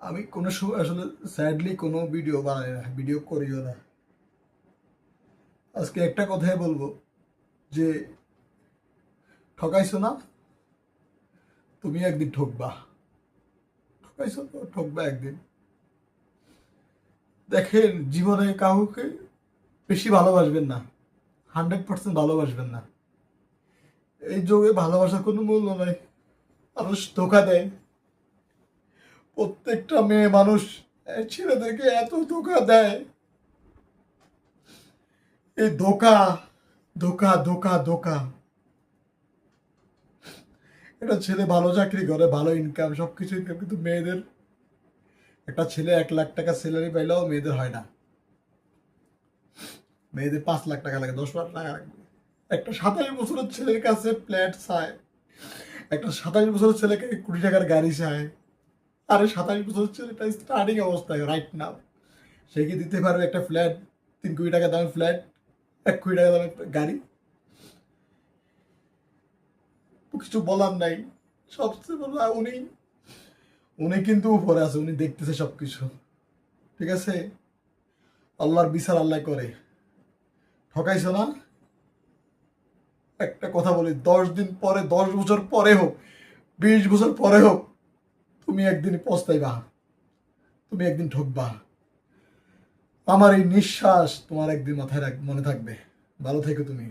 আমি কোনো সময় আসলে স্যাডলি কোনো ভিডিও বানাই না, ভিডিও করিও না। আজকে একটা কথাই বলবো যে ঠকাইছো না, তুমি একদিন ঠকবা। ঠকাইছো তো ঠকবা একদিন। দেখেন, জীবনে কাউকে বেশি ভালোবাসবেন না, 100% ভালোবাসবেন না। এই যুগে ভালোবাসার কোনো মূল্য নাই। মানুষ ধোকা দেয়, প্রত্যেকটা মেয়ে মানুষ ছেলেদেরকে এত ধোকা দেয়। এই ধোকা, ধোকা, ধোকা, ধোকা। একটা ছেলে ভালো চাকরি করে, ভালো ইনকাম, সবকিছু ইনকাম, কিন্তু মেয়েদের, একটা ছেলে 1 লাখ টাকা স্যালারি পাইলেও মেয়েদের হয় না। মেয়েদের 5 লাখ টাকা লাগে, 10 লাখ টাকা লাগবে। একটা 27 বছরের ছেলের কাছে ফ্ল্যাট চায়, একটা 27 বছরের ছেলেকে 1 কোটি টাকার গাড়ি চায়। আরে 27 বছরের ছেলেটা স্টার্টিং অবস্থায় রাইট নাও, সে কি দিতে পারবে একটা ফ্ল্যাট? 3 কোটি টাকা দামের ফ্ল্যাট, 1 কোটি টাকা দামের গাড়ি? কিছু বলার নাই। সবচেয়ে বড় উনি, উনি কিন্তু উপরে আছে, উনি দেখতেছে সবকিছু। ঠিক আছে, আল্লাহর বিচার আল্লাহ করে। ঠকাইছো না? একটা কথা বলি, 10 দিন পরে, 10 বছর পরে হোক, 20 বছর পরে হোক, তুমি একদিন পস্তাইবা, তুমি একদিন ঠকবা। আমার এই নিঃশ্বাস তোমার একদিন মাথায় মনে থাকবে। ভালো থেকো তুমি।